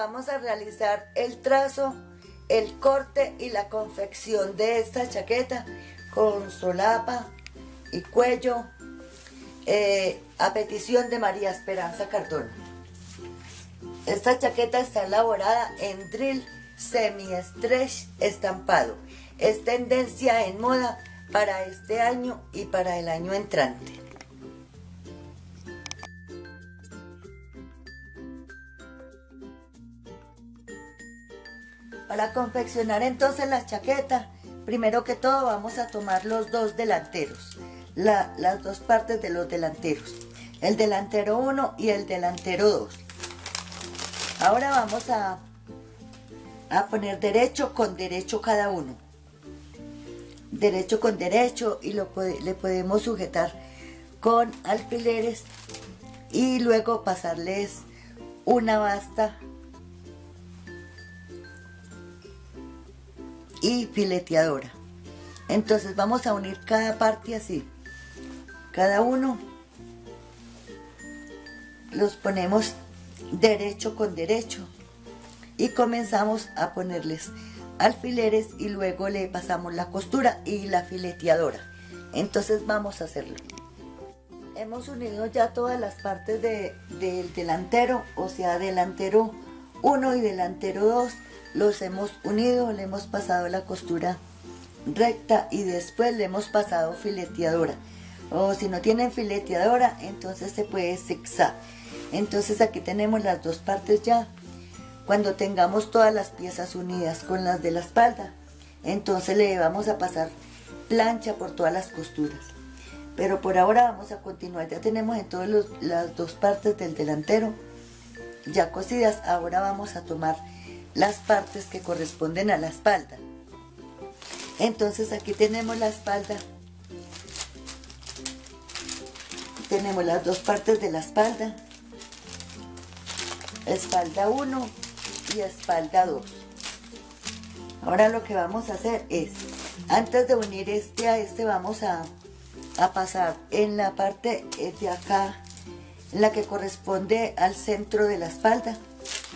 vamos a realizar el trazo, el corte y la confección de esta chaqueta con solapa y cuello a petición de María Esperanza Cardona. Esta chaqueta está elaborada en drill semi-stretch estampado. Es tendencia en moda para este año y para el año entrante. Para confeccionar entonces la chaqueta, primero que todo vamos a tomar los dos delanteros, las dos partes de los delanteros, el delantero 1 y el delantero 2. Ahora vamos a poner derecho con derecho cada uno, derecho con derecho, y le podemos sujetar con alfileres y luego pasarles una basta y fileteadora. Entonces vamos a unir cada parte así, cada uno los ponemos derecho con derecho y comenzamos a ponerles alfileres y luego le pasamos la costura y la fileteadora. Entonces vamos a hacerlo. Hemos unido ya todas las partes del delantero, o sea, delantero 1 y delantero 2, los hemos unido, le hemos pasado la costura recta y después le hemos pasado fileteadora. O si no tienen fileteadora, entonces se puede zigzag. Entonces aquí tenemos las dos partes ya. Cuando tengamos todas las piezas unidas con las de la espalda, entonces le vamos a pasar plancha por todas las costuras. Pero por ahora vamos a continuar. Ya tenemos entonces las dos partes del delantero ya cosidas. Ahora vamos a tomar las partes que corresponden a la espalda. Entonces aquí tenemos la espalda. Tenemos las dos partes de la espalda. Espalda 1 y espalda 2. Ahora lo que vamos a hacer es, antes de unir este a este, vamos a pasar en la parte de acá, en la que corresponde al centro de la espalda.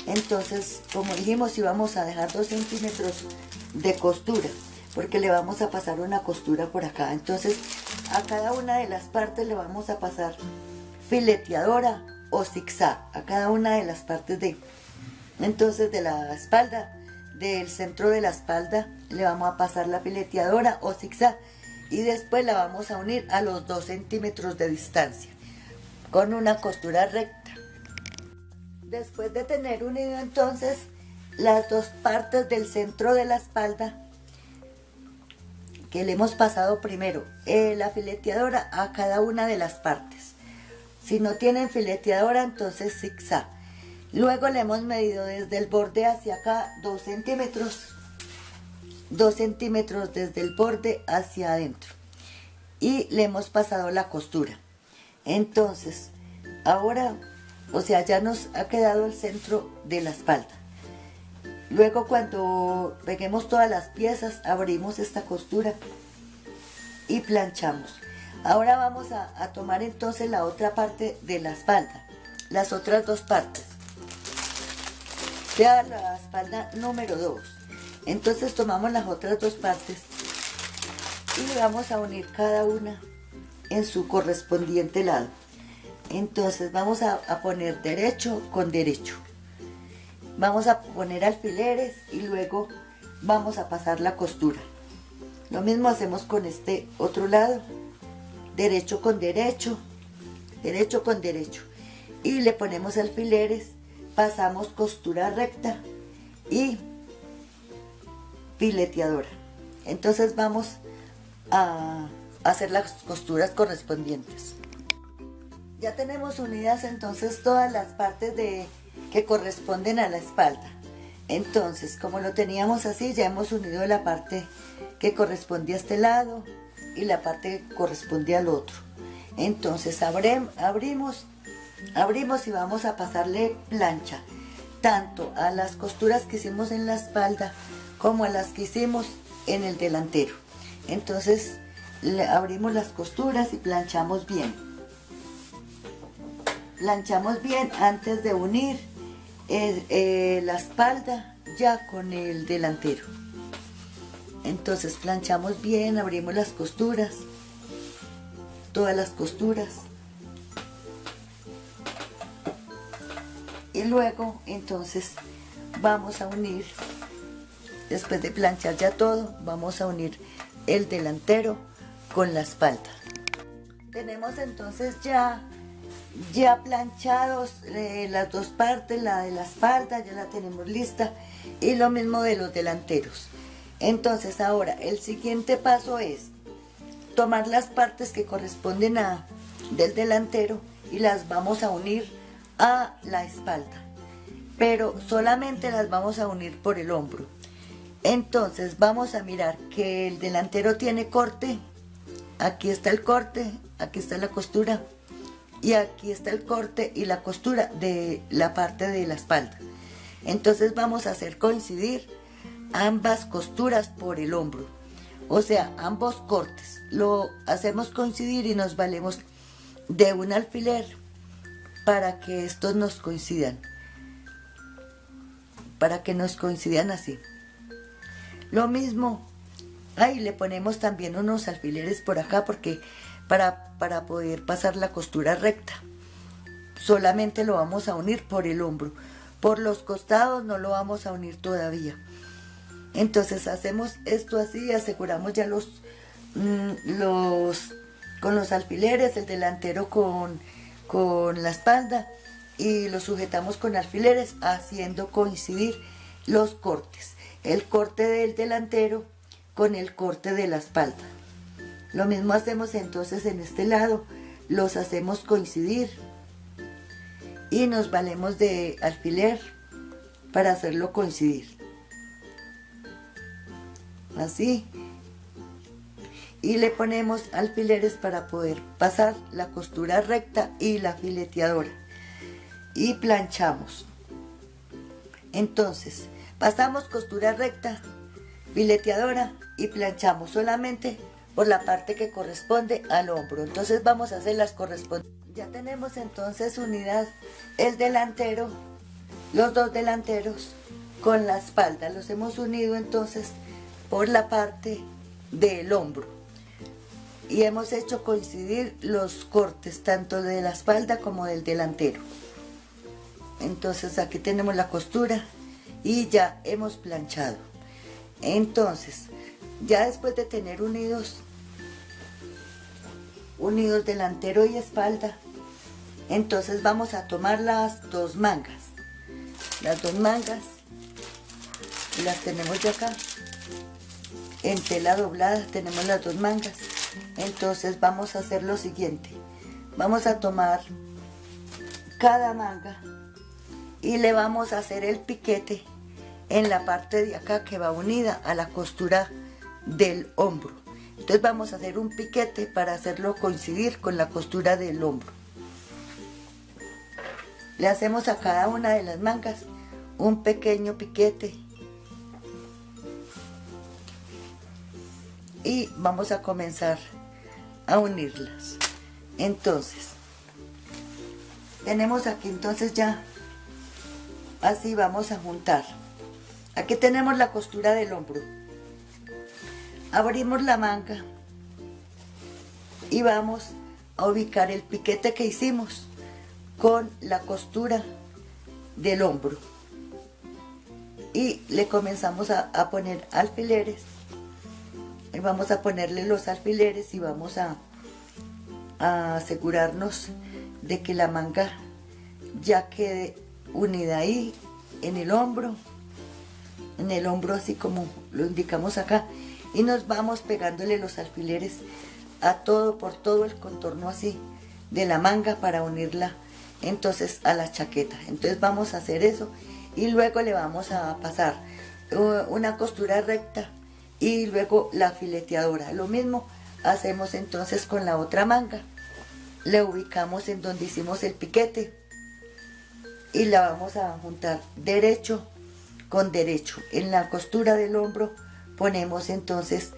Entonces, como dijimos, íbamos a dejar 2 centímetros de costura, porque le vamos a pasar una costura por acá. Entonces, a cada una de las partes le vamos a pasar fileteadora o zigzag, a cada una de las partes entonces de la espalda, del centro de la espalda, le vamos a pasar la fileteadora o zigzag y después la vamos a unir a los 2 centímetros de distancia con una costura recta. Después de tener unido entonces las dos partes del centro de la espalda, que le hemos pasado primero la fileteadora a cada una de las partes. Si no tienen fileteadora, entonces zigzag. Luego le hemos medido desde el borde hacia acá 2 centímetros. 2 centímetros desde el borde hacia adentro. Y le hemos pasado la costura. Entonces, ahora, o sea, ya nos ha quedado el centro de la espalda. Luego cuando peguemos todas las piezas, abrimos esta costura y planchamos. Ahora vamos a tomar entonces la otra parte de la espalda, las otras dos partes, sea la espalda número 2. Entonces tomamos las otras dos partes y vamos a unir cada una en su correspondiente lado. Entonces vamos a poner derecho con derecho. Vamos a poner alfileres y luego vamos a pasar la costura. Lo mismo hacemos con este otro lado. Derecho con derecho, derecho con derecho. Y le ponemos alfileres, pasamos costura recta y fileteadora. Entonces vamos a hacer las costuras correspondientes. Ya tenemos unidas entonces todas las partes que corresponden a la espalda. Entonces, como lo teníamos así, ya hemos unido la parte que corresponde a este lado y la parte que corresponde al otro. Entonces abrimos y vamos a pasarle plancha tanto a las costuras que hicimos en la espalda como a las que hicimos en el delantero. Entonces abrimos las costuras y planchamos bien. Planchamos bien antes de unir la espalda ya con el delantero. Entonces planchamos bien, abrimos las costuras, todas las costuras. Y luego entonces vamos a unir, después de planchar ya todo, vamos a unir el delantero con la espalda. Tenemos entonces ya planchados las dos partes, la de la espalda ya la tenemos lista, y lo mismo de los delanteros. Entonces ahora el siguiente paso es tomar las partes que corresponden del delantero y las vamos a unir a la espalda, pero solamente las vamos a unir por el hombro. Entonces vamos a mirar que el delantero tiene corte, aquí está el corte, aquí está la costura, y aquí está el corte y la costura de la parte de la espalda. Entonces vamos a hacer coincidir ambas costuras por el hombro, o sea, ambos cortes. Lo hacemos coincidir y nos valemos de un alfiler para que estos nos coincidan, para que nos coincidan así. Lo mismo, ahí le ponemos también unos alfileres por acá porque para poder pasar la costura recta. Solamente lo vamos a unir por el hombro. Por los costados no lo vamos a unir todavía. Entonces hacemos esto así, aseguramos ya con los alfileres, el delantero con la espalda, y lo sujetamos con alfileres haciendo coincidir los cortes. El corte del delantero con el corte de la espalda. Lo mismo hacemos entonces en este lado, los hacemos coincidir y nos valemos de alfiler para hacerlo coincidir. Así. Y le ponemos alfileres para poder pasar la costura recta y la fileteadora. Y planchamos. Entonces, pasamos costura recta, fileteadora y planchamos solamente por la parte que corresponde al hombro. Entonces vamos a hacer las correspondientes. Ya tenemos entonces unidad el delantero, los dos delanteros con la espalda. Los hemos unido entonces por la parte del hombro. Y hemos hecho coincidir los cortes tanto de la espalda como del delantero. Entonces aquí tenemos la costura y ya hemos planchado. Entonces, ya después de tener unidos delantero y espalda, entonces vamos a tomar las dos mangas. Las dos mangas las tenemos ya acá. En tela doblada tenemos las dos mangas. Entonces vamos a hacer lo siguiente. Vamos a tomar cada manga y le vamos a hacer el piquete en la parte de acá que va unida a la costura del hombro. Entonces vamos a hacer un piquete para hacerlo coincidir con la costura del hombro. Le hacemos a cada una de las mangas un pequeño piquete y vamos a comenzar a unirlas. Entonces tenemos aquí entonces ya así vamos a juntar. Aquí tenemos la costura del hombro. Abrimos la manga y vamos a ubicar el piquete que hicimos con la costura del hombro y le comenzamos a poner alfileres. Y vamos a ponerle los alfileres y vamos a asegurarnos de que la manga ya quede unida ahí en el hombro así como lo indicamos acá, y nos vamos pegándole los alfileres por todo el contorno así de la manga para unirla entonces a la chaqueta. Entonces vamos a hacer eso y luego le vamos a pasar una costura recta y luego la fileteadora. Lo mismo hacemos entonces con la otra manga. Le ubicamos en donde hicimos el piquete y la vamos a juntar derecho con derecho. En la costura del hombro ponemos entonces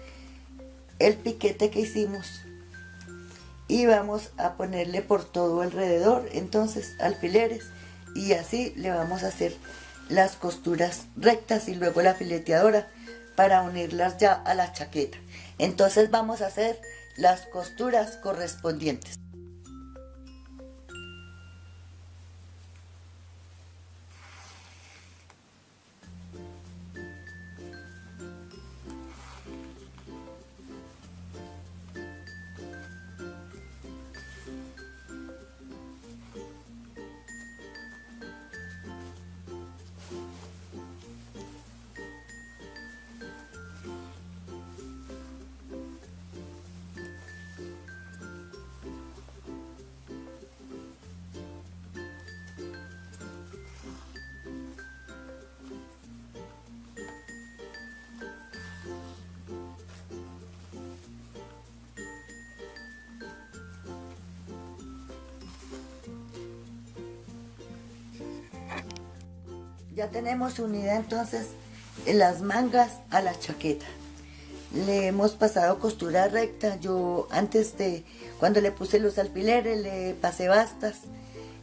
el piquete que hicimos y vamos a ponerle por todo alrededor entonces alfileres y así le vamos a hacer las costuras rectas y luego la fileteadora para unirlas ya a la chaqueta. Entonces vamos a hacer las costuras correspondientes. Ya tenemos unida entonces las mangas a la chaqueta. Le hemos pasado costura recta. Yo antes de, cuando le puse los alfileres, le pasé bastas.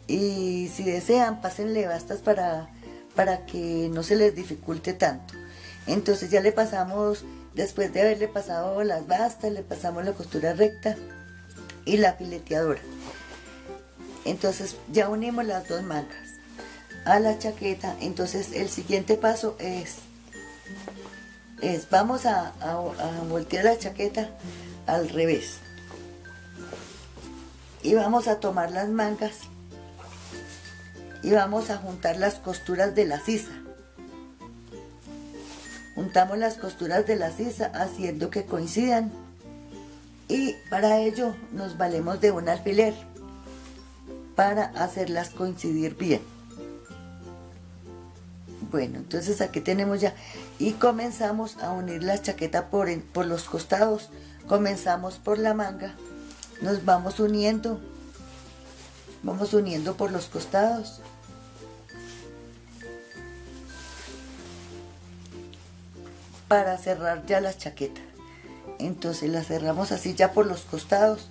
Y si desean, pásenle bastas para que no se les dificulte tanto. Entonces ya le pasamos, después de haberle pasado las bastas, le pasamos la costura recta y la fileteadora. Entonces ya unimos las dos mangas a la chaqueta. Entonces el siguiente paso es vamos a voltear la chaqueta al revés y vamos a tomar las mangas y vamos a juntar las costuras de la sisa. Juntamos las costuras de la sisa haciendo que coincidan, y para ello nos valemos de un alfiler para hacerlas coincidir bien. Bueno, entonces aquí tenemos ya, y comenzamos a unir la chaqueta por los costados. Comenzamos por la manga, nos vamos uniendo por los costados. Para cerrar ya la chaqueta. Entonces la cerramos así ya por los costados.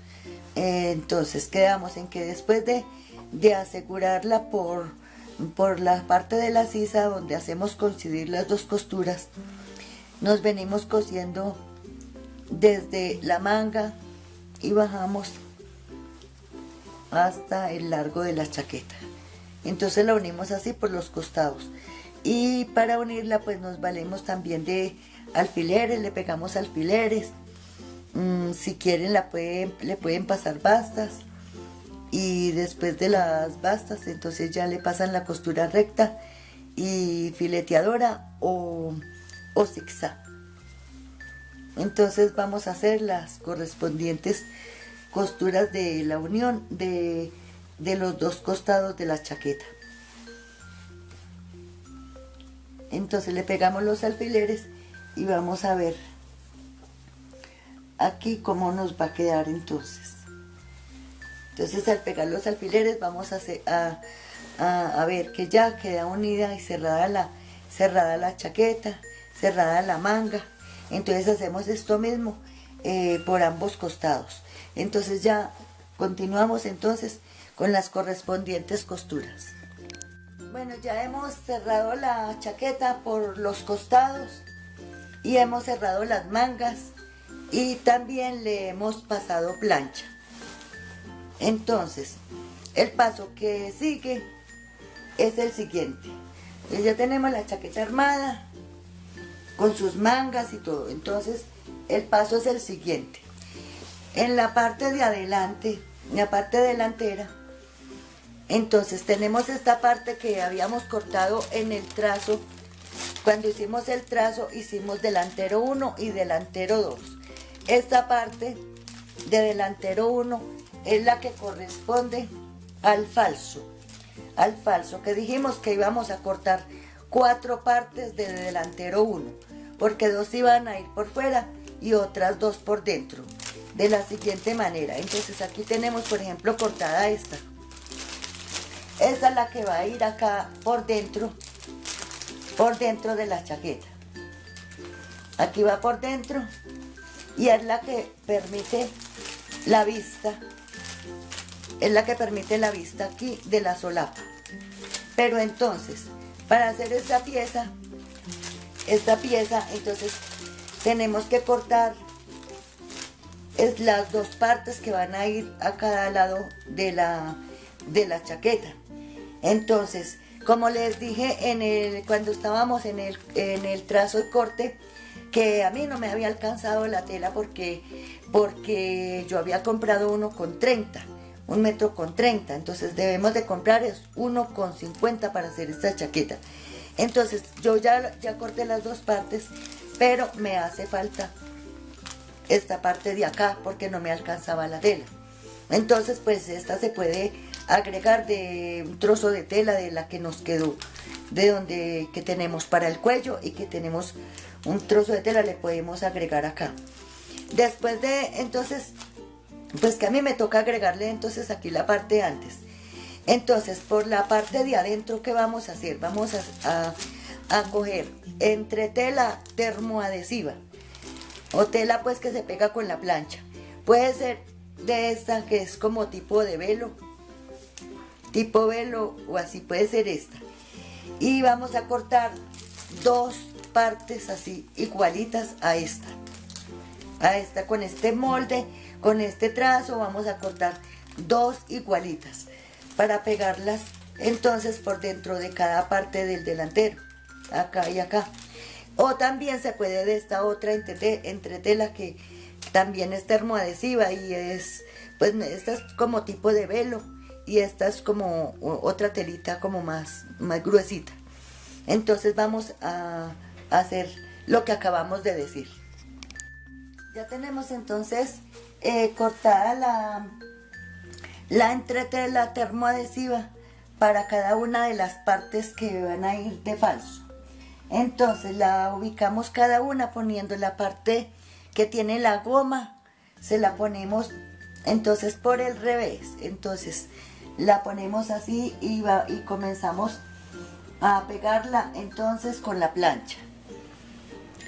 Entonces quedamos en que después de asegurarla por la parte de la sisa donde hacemos coincidir las dos costuras, nos venimos cosiendo desde la manga y bajamos hasta el largo de la chaqueta. Entonces la unimos así por los costados, y para unirla pues nos valemos también de alfileres, le pegamos alfileres. Si quieren le pueden pasar bastas, y después de las bastas entonces ya le pasan la costura recta y fileteadora o zigzag. Entonces vamos a hacer las correspondientes costuras de la unión de los dos costados de la chaqueta. Entonces le pegamos los alfileres y vamos a ver aquí cómo nos va a quedar entonces. Entonces al pegar los alfileres vamos a ver que ya queda unida y cerrada la chaqueta, cerrada la manga. Entonces hacemos esto mismo por ambos costados. Entonces ya continuamos entonces con las correspondientes costuras. Bueno, ya hemos cerrado la chaqueta por los costados y hemos cerrado las mangas, y también le hemos pasado plancha. Entonces el paso que sigue es el siguiente. Ya tenemos la chaqueta armada con sus mangas y todo. Entonces el paso es el siguiente. En la parte de adelante, en la parte delantera, entonces tenemos esta parte que habíamos cortado en el trazo. Cuando hicimos el trazo hicimos delantero 1 y delantero 2. Esta parte de delantero 1 es la que corresponde al falso que dijimos que íbamos a cortar 4 partes de delantero 1, porque 2 iban a ir por fuera y otras 2 por dentro, de la siguiente manera. Entonces aquí tenemos, por ejemplo, cortada esta es la que va a ir acá por dentro de la chaqueta. Aquí va por dentro y es la que permite la vista, aquí de la solapa. Pero entonces, para hacer esta pieza, entonces tenemos que cortar las dos partes que van a ir a cada lado de la chaqueta. Entonces, como les dije cuando estábamos en el trazo y corte, que a mí no me había alcanzado la tela porque yo había comprado 1,30, 1,30 m, entonces debemos de comprar es 1,50 m para hacer esta chaqueta. Entonces yo ya corté las dos partes, pero me hace falta esta parte de acá porque no me alcanzaba la tela. Entonces pues esta se puede agregar de un trozo de tela de la que nos quedó, que tenemos para el cuello, y que tenemos un trozo de tela, le podemos agregar acá. Después de, entonces, pues que a mí me toca agregarle entonces aquí la parte antes. Entonces por la parte de adentro, ¿qué vamos a hacer? Vamos a coger entretela termoadhesiva o tela pues que se pega con la plancha. Puede ser de esta que es como tipo velo o así, puede ser esta. Y vamos a cortar dos partes así igualitas a esta con este molde, con este trazo. Vamos a cortar dos igualitas para pegarlas entonces por dentro de cada parte del delantero, acá y acá. O también se puede de esta otra entretela que también es termoadhesiva, y pues esta es como tipo de velo y esta es como otra telita como más gruesita. Entonces vamos a hacer lo que acabamos de decir. Ya tenemos entonces cortada la entretela termoadhesiva para cada una de las partes que van a ir de falso. Entonces la ubicamos cada una poniendo la parte que tiene la goma, se la ponemos entonces por el revés. Entonces la ponemos así y comenzamos a pegarla entonces con la plancha.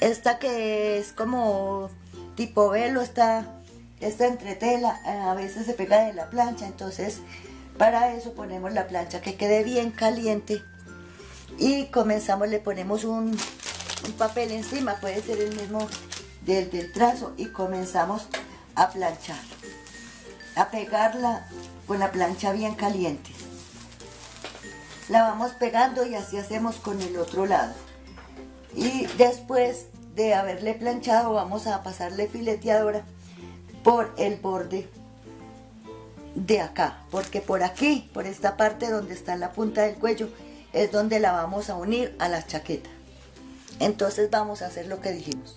Esta que es como tipo velo, esta entretela a veces se pega de la plancha, entonces para eso ponemos la plancha que quede bien caliente y comenzamos, le ponemos un papel encima, puede ser el mismo del trazo, y comenzamos a planchar, a pegarla con la plancha bien caliente. La vamos pegando y así hacemos con el otro lado. Y después de haberle planchado vamos a pasarle fileteadora por el borde de acá, porque por aquí, por esta parte donde está la punta del cuello, es donde la vamos a unir a la chaqueta. Entonces vamos a hacer lo que dijimos.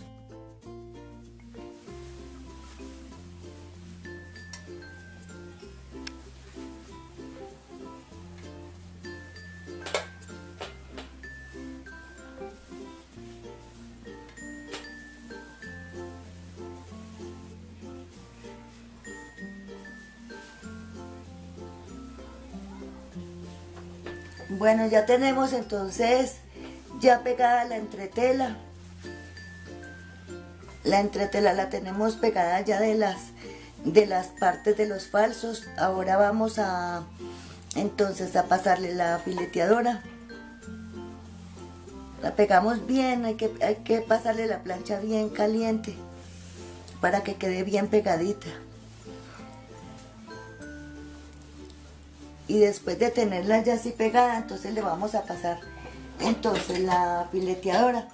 Bueno, ya tenemos entonces ya pegada la entretela. La entretela la tenemos pegada ya de las partes de los falsos. Ahora vamos entonces a pasarle la fileteadora. La pegamos bien, hay que pasarle la plancha bien caliente para que quede bien pegadita. Y después de tenerla ya así pegada, entonces le vamos a pasar entonces la fileteadora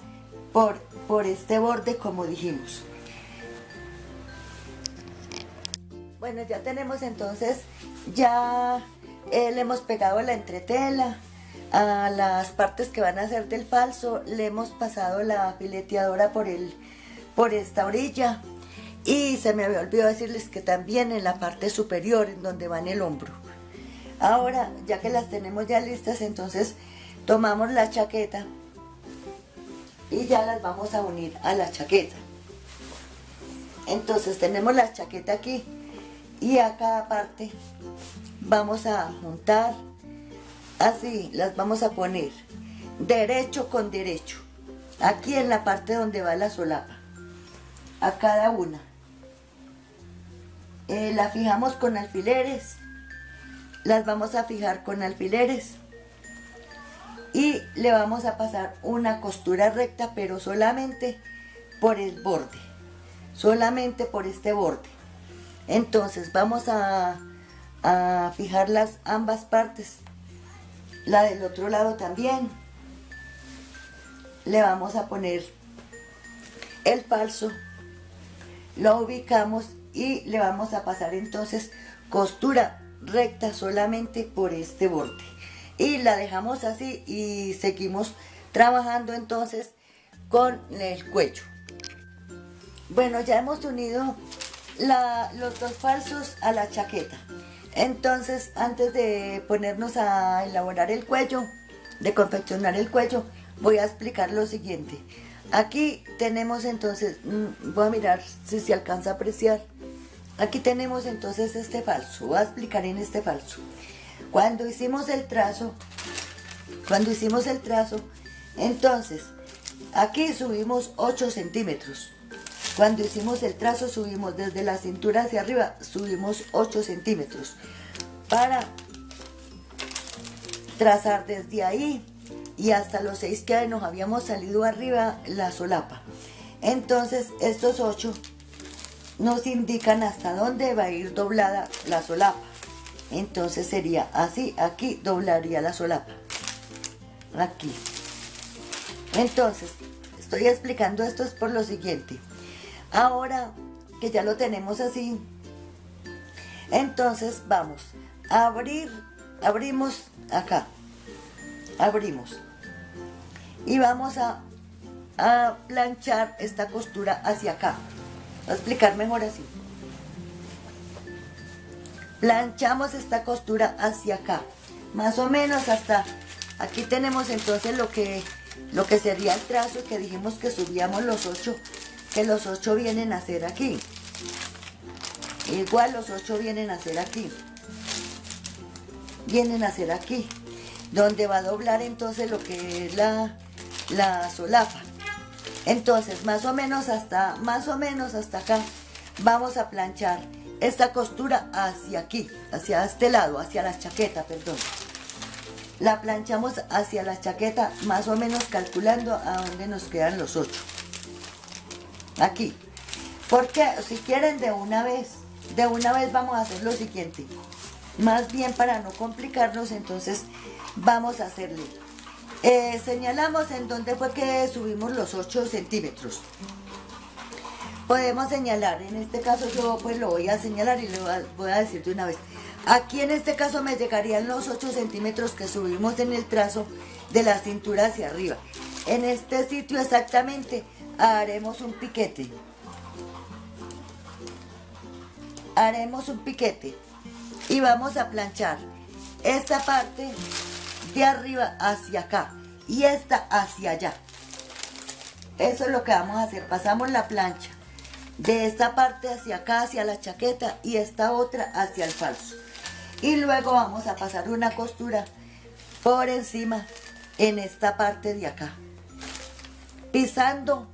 por este borde como dijimos. Bueno, ya tenemos entonces, ya le hemos pegado la entretela a las partes que van a ser del falso, le hemos pasado la fileteadora por esta orilla, y se me había olvidado decirles que también en la parte superior, en donde va en el hombro. Ahora, ya que las tenemos ya listas, entonces tomamos la chaqueta y ya las vamos a unir a la chaqueta. Entonces tenemos la chaqueta aquí y a cada parte vamos a juntar, así las vamos a poner derecho con derecho, aquí en la parte donde va la solapa, a cada una. La fijamos con alfileres. Las vamos a fijar con alfileres y le vamos a pasar una costura recta, pero solamente por el borde, solamente por este borde. Entonces vamos a fijar ambas partes, la del otro lado también. Le vamos a poner el falso, lo ubicamos y le vamos a pasar entonces costura recta solamente por este borde, y la dejamos así y seguimos trabajando entonces con el cuello. Bueno, ya hemos unido los dos falsos a la chaqueta. Entonces, antes de ponernos a elaborar el cuello, de confeccionar el cuello, voy a explicar lo siguiente. Aquí tenemos entonces, voy a mirar si se alcanza a apreciar. Aquí tenemos entonces este falso. Voy a explicar en este falso. Cuando hicimos el trazo, entonces aquí subimos 8 centímetros. Cuando hicimos el trazo subimos desde la cintura hacia arriba, subimos 8 centímetros para trazar desde ahí y hasta los 6 que nos habíamos salido arriba la solapa. Entonces estos 8 nos indican hasta dónde va a ir doblada la solapa. Entonces sería así, aquí doblaría la solapa, aquí. Entonces estoy explicando esto es por lo siguiente. Ahora que ya lo tenemos así, entonces vamos a abrimos acá, abrimos y vamos a planchar esta costura hacia acá. Voy a explicar mejor así. Planchamos esta costura hacia acá, más o menos hasta aquí. Tenemos entonces lo que sería el trazo que dijimos que subíamos los 8, que los 8 vienen a ser aquí. Igual los 8 vienen a ser aquí. Vienen a ser aquí, donde va a doblar entonces lo que es la solapa. Entonces más o menos hasta acá vamos a planchar esta costura hacia aquí, hacia este lado, hacia la chaqueta, perdón. La planchamos hacia la chaqueta, más o menos calculando a dónde nos quedan los 8. Aquí. Porque si quieren de una vez vamos a hacer lo siguiente. Más bien para no complicarnos, entonces vamos a hacerle. Señalamos en dónde fue que subimos los 8 centímetros. Podemos señalar, en este caso yo pues lo voy a señalar y le voy a decir de una vez. Aquí en este caso me llegarían los 8 centímetros que subimos en el trazo de la cintura hacia arriba. En este sitio exactamente haremos un piquete. Haremos un piquete y vamos a planchar esta parte de arriba hacia acá y esta hacia allá. Eso es lo que vamos a hacer. Pasamos la plancha de esta parte hacia acá, hacia la chaqueta, y esta otra hacia el falso. Y luego vamos a pasar una costura por encima en esta parte de acá, pisando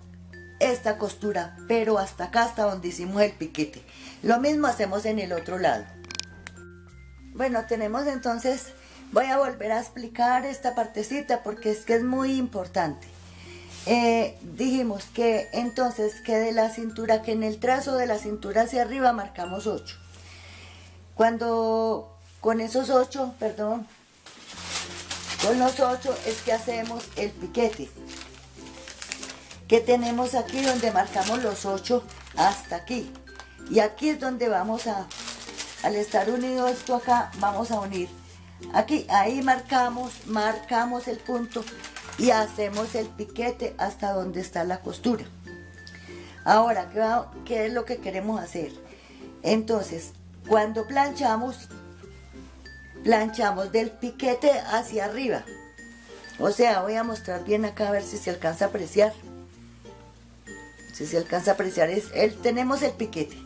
esta costura, pero hasta acá, hasta donde hicimos el piquete. Lo mismo hacemos en el otro lado. Bueno, tenemos entonces, voy a volver a explicar esta partecita porque es que es muy importante. Dijimos que entonces que de la cintura, que en el trazo de la cintura hacia arriba marcamos 8. Cuando con esos 8, perdón, con los 8 es que hacemos el piquete que tenemos aquí, donde marcamos los 8 hasta aquí. Y aquí es donde vamos al estar unido esto acá, vamos a unir aquí, ahí marcamos el punto y hacemos el piquete hasta donde está la costura. Ahora, ¿qué es lo que queremos hacer? Entonces, cuando planchamos del piquete hacia arriba. O sea, voy a mostrar bien acá a ver si se alcanza a apreciar. Si se alcanza a apreciar, tenemos el piquete.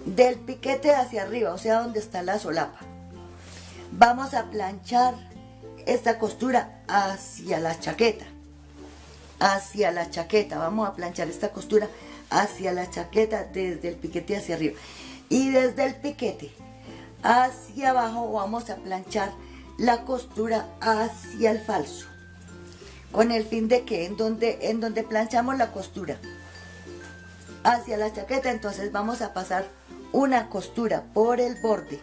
Del piquete hacia arriba, o sea, donde está la solapa. Vamos a planchar esta costura hacia la chaqueta. Hacia la chaqueta, vamos a planchar esta costura hacia la chaqueta desde el piquete hacia arriba. Y desde el piquete hacia abajo vamos a planchar la costura hacia el falso. con el fin de que en donde planchamos la costura hacia la chaqueta, entonces vamos a pasar una costura por el borde,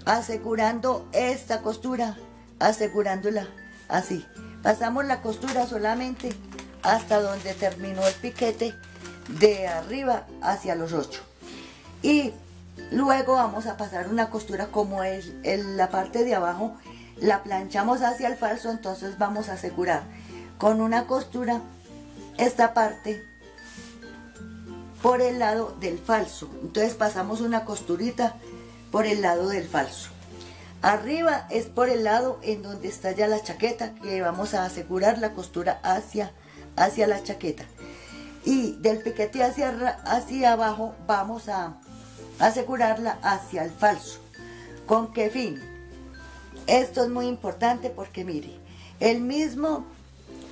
asegurando esta costura, asegurándola así. Pasamos la costura solamente hasta donde terminó el piquete, de arriba hacia los 8. Y luego vamos a pasar una costura como la parte de abajo la planchamos hacia el falso, entonces vamos a asegurar con una costura esta parte por el lado del falso. Entonces pasamos una costurita por el lado del falso. Arriba es por el lado en donde está ya la chaqueta, que vamos a asegurar la costura hacia la chaqueta. Y del piquete hacia abajo vamos a asegurarla hacia el falso. ¿Con qué fin? Esto es muy importante porque mire,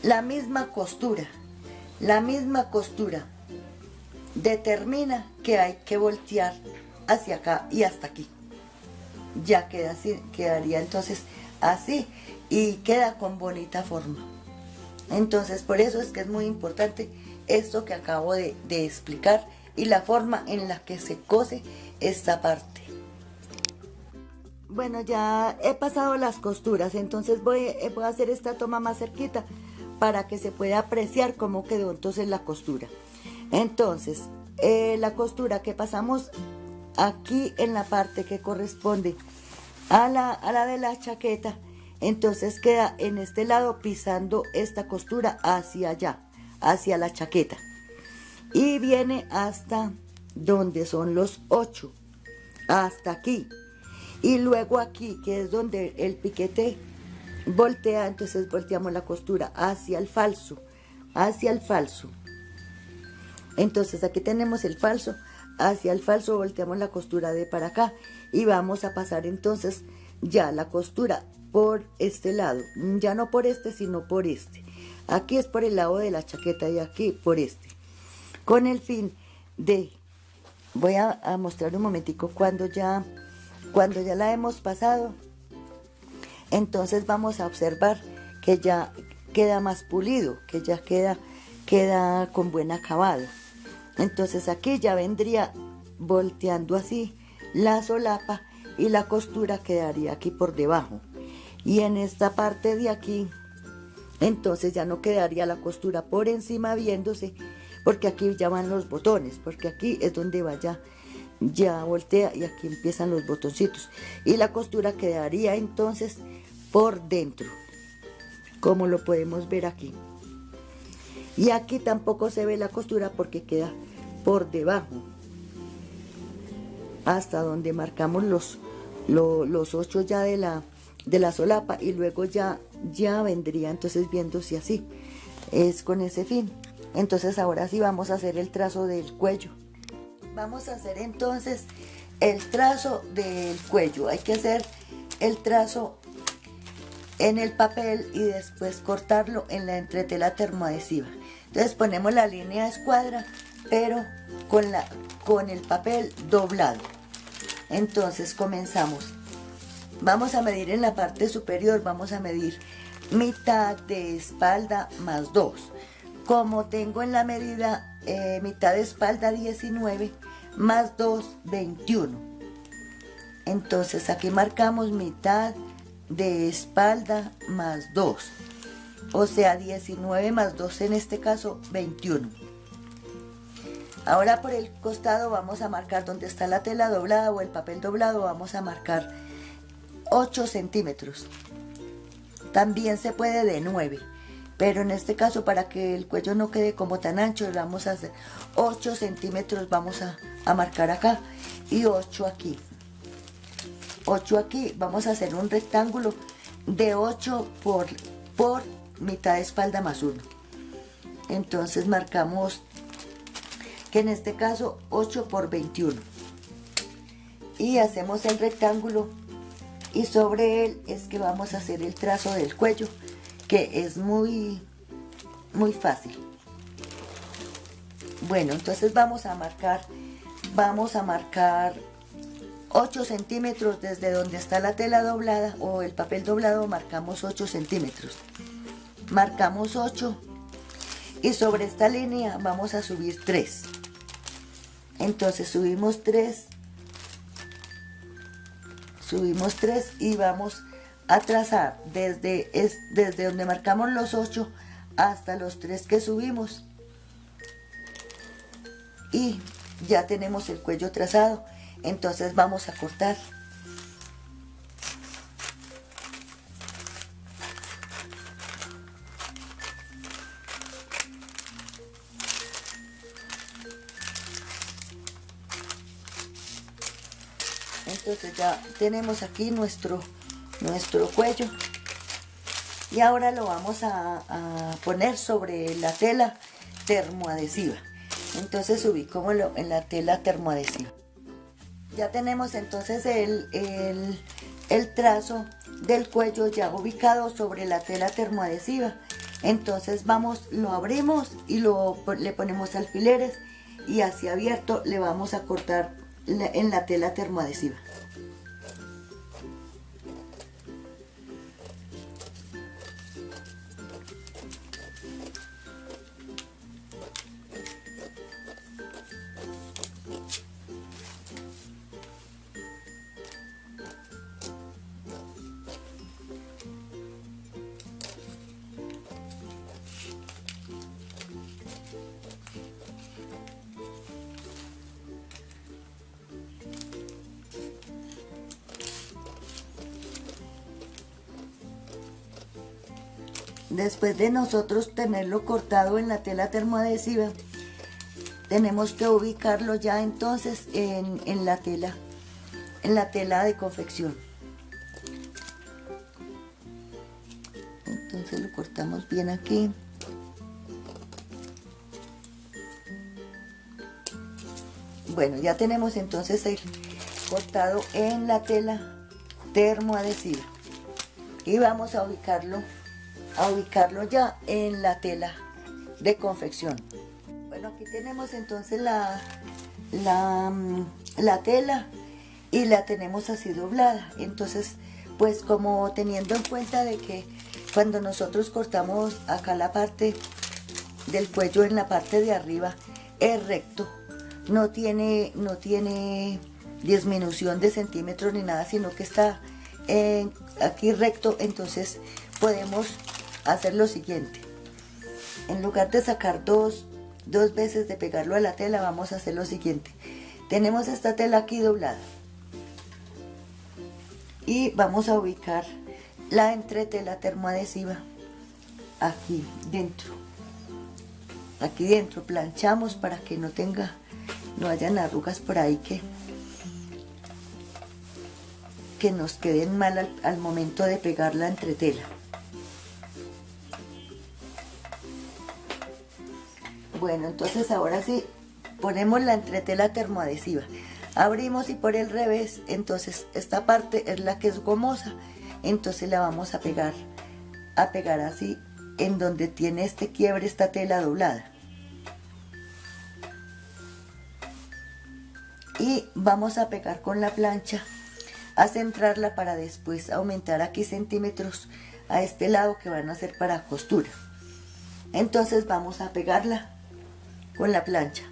la misma costura determina que hay que voltear hacia acá y hasta aquí. Ya queda así, quedaría entonces así y queda con bonita forma. Entonces por eso es que es muy importante esto que acabo de explicar y la forma en la que se cose esta parte. Bueno, ya he pasado las costuras, entonces voy a hacer esta toma más cerquita para que se pueda apreciar cómo quedó entonces la costura. Entonces, la costura que pasamos aquí en la parte que corresponde a la de la chaqueta, entonces queda en este lado pisando esta costura hacia allá, hacia la chaqueta, y viene hasta donde son los 8, hasta aquí, y luego aquí, que es donde el piquete voltea, entonces volteamos la costura hacia el falso, entonces aquí tenemos el falso, hacia el falso volteamos la costura de para acá y vamos a pasar entonces ya la costura por este lado, ya no por este sino por este. Aquí es por el lado de la chaqueta y aquí por este, con el fin de, voy a mostrar un momentico cuando ya la hemos pasado, entonces vamos a observar que ya queda más pulido, que ya queda con buen acabado. Entonces aquí ya vendría volteando así la solapa y la costura quedaría aquí por debajo. Y en esta parte de aquí, entonces ya no quedaría la costura por encima viéndose, porque aquí ya van los botones, porque aquí es donde va ya voltea y aquí empiezan los botoncitos. Y la costura quedaría entonces por dentro, como lo podemos ver aquí. Y aquí tampoco se ve la costura porque queda por debajo, hasta donde marcamos los 8 ya de la solapa, y luego ya vendría entonces viéndose así. Es con ese fin. Entonces ahora sí vamos a hacer el trazo del cuello. Vamos a hacer entonces el trazo del cuello. Hay que hacer el trazo en el papel y después cortarlo en la entretela termoadhesiva. Entonces ponemos la línea de escuadra, pero con el papel doblado. Entonces comenzamos. Vamos a medir en la parte superior, vamos a medir mitad de espalda más 2. Como tengo en la medida mitad de espalda 19 más 2, 21. Entonces aquí marcamos mitad de espalda más 2. O sea, 19 más 2 en este caso, 21. Ahora por el costado vamos a marcar donde está la tela doblada o el papel doblado, vamos a marcar 8 centímetros. También se puede de 9, pero en este caso para que el cuello no quede como tan ancho, vamos a hacer 8 centímetros, vamos a marcar acá y 8 aquí. 8 aquí, vamos a hacer un rectángulo de 8 por mitad de espalda más 1. Entonces marcamos que en este caso 8 por 21 y hacemos el rectángulo, y sobre él es que vamos a hacer el trazo del cuello, que es muy fácil. Bueno, entonces vamos a marcar 8 centímetros desde donde está la tela doblada o el papel doblado, marcamos 8 centímetros. marcamos 8 y sobre esta línea vamos a subir 3. Entonces subimos 3 y vamos a trazar desde donde marcamos los 8 hasta los 3 que subimos, y ya tenemos el cuello trazado. Entonces vamos a cortar. Entonces ya tenemos aquí nuestro cuello, y ahora lo vamos a poner sobre la tela termoadhesiva. Entonces ubicémoslo en la tela termoadhesiva. Ya tenemos entonces el trazo del cuello ya ubicado sobre la tela termoadhesiva. Entonces lo abrimos y le ponemos alfileres, y así abierto le vamos a cortar en la tela termoadhesiva. Después de nosotros tenerlo cortado en la tela termoadhesiva, tenemos que ubicarlo ya entonces en la tela de confección. Entonces lo cortamos bien aquí. Bueno, ya tenemos entonces el cortado en la tela termoadhesiva, y vamos a ubicarlo ya en la tela de confección. Bueno, aquí tenemos entonces la tela, y la tenemos así doblada. Entonces, pues como teniendo en cuenta de que cuando nosotros cortamos acá la parte del cuello, en la parte de arriba es recto, no tiene disminución de centímetros ni nada, sino que está aquí recto. Entonces podemos hacer lo siguiente: en lugar de sacar dos veces de pegarlo a la tela, vamos a hacer lo siguiente. Tenemos esta tela aquí doblada, y vamos a ubicar la entretela termoadhesiva aquí dentro. Aquí dentro planchamos para que no hayan arrugas por ahí que nos queden mal al momento de pegar la entretela. Bueno, entonces ahora sí ponemos la entretela termoadhesiva, abrimos, y por el revés, entonces esta parte es la que es gomosa, entonces la vamos a pegar así en donde tiene este quiebre, esta tela doblada, y vamos a pegar con la plancha, a centrarla para después aumentar aquí centímetros a este lado que van a ser para costura. Entonces vamos a pegarla con la plancha.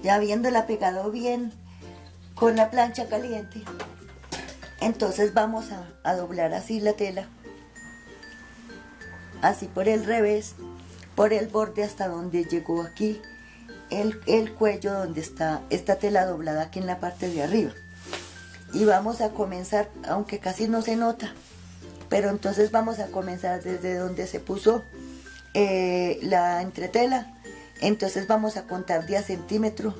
Ya habiéndola pegado bien con la plancha caliente, entonces vamos a doblar así la tela, así por el revés, por el borde hasta donde llegó aquí el cuello, donde está esta tela doblada aquí en la parte de arriba. Y vamos a comenzar, aunque casi no se nota, pero entonces vamos a comenzar desde donde se puso la entretela. Entonces vamos a contar de a centímetro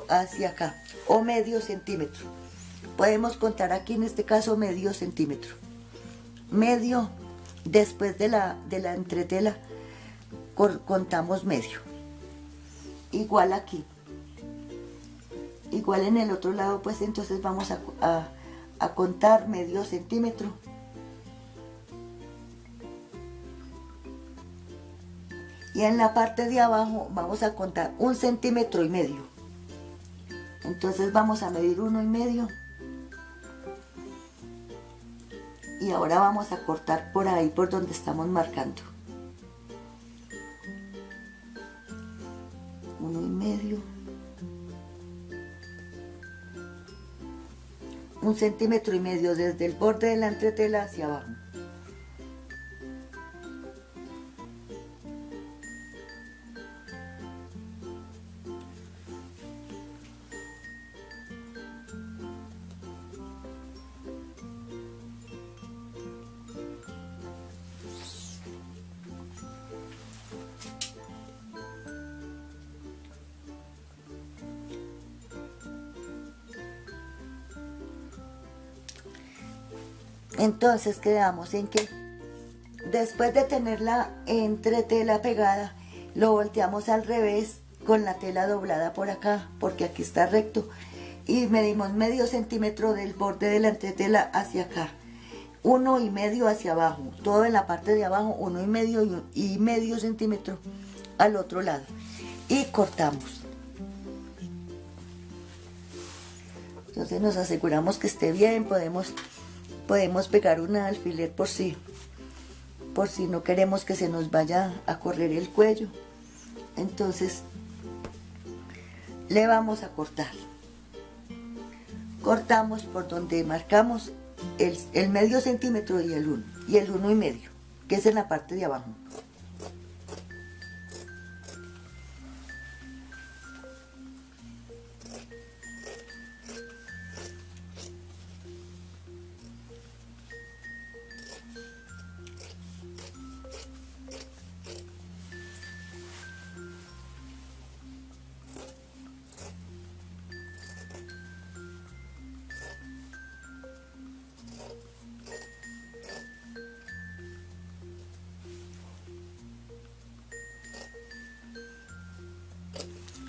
hacia acá, o medio centímetro. Podemos contar aquí en este caso medio centímetro. Medio, después de la entretela, contamos medio. Igual aquí. Igual en el otro lado, pues entonces vamos a contar medio centímetro. Y en la parte de abajo vamos a contar 1,5 centímetros. Entonces vamos a medir 1,5. Y ahora vamos a cortar por ahí, por donde estamos marcando. 1,5. 1,5 centímetros desde el borde de la entretela hacia abajo. Entonces quedamos en que después de tener la entretela pegada, lo volteamos al revés con la tela doblada por acá, porque aquí está recto, y medimos medio centímetro del borde de la entretela hacia acá, 1,5 hacia abajo, todo en la parte de abajo, 1,5 y medio centímetro al otro lado, y cortamos. Entonces nos aseguramos que esté bien, podemos pegar un alfiler por si no queremos que se nos vaya a correr el cuello. Entonces le vamos a cortar. Cortamos por donde marcamos el medio centímetro y el 1 y el 1,5, que es en la parte de abajo.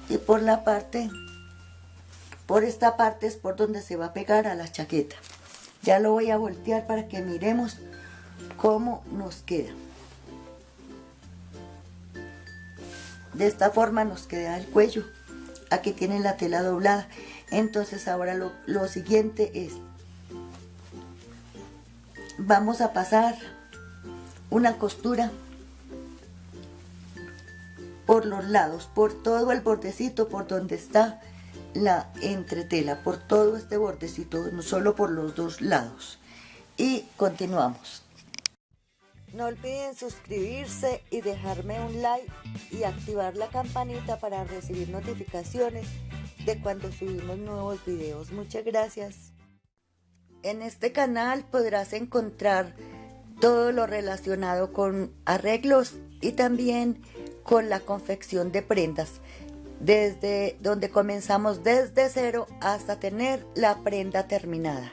Y por esta parte es por donde se va a pegar a la chaqueta. Ya lo voy a voltear para que miremos cómo nos queda. De esta forma nos queda el cuello. Aquí tienen la tela doblada. Entonces ahora lo siguiente es, vamos a pasar una costura por los lados, por todo el bordecito, por donde está la entretela, por todo este bordecito, no solo por los dos lados. Y continuamos. No olviden suscribirse y dejarme un like y activar la campanita para recibir notificaciones de cuando subimos nuevos videos. Muchas gracias. En este canal podrás encontrar todo lo relacionado con arreglos y también con la confección de prendas, desde donde comenzamos desde cero hasta tener la prenda terminada.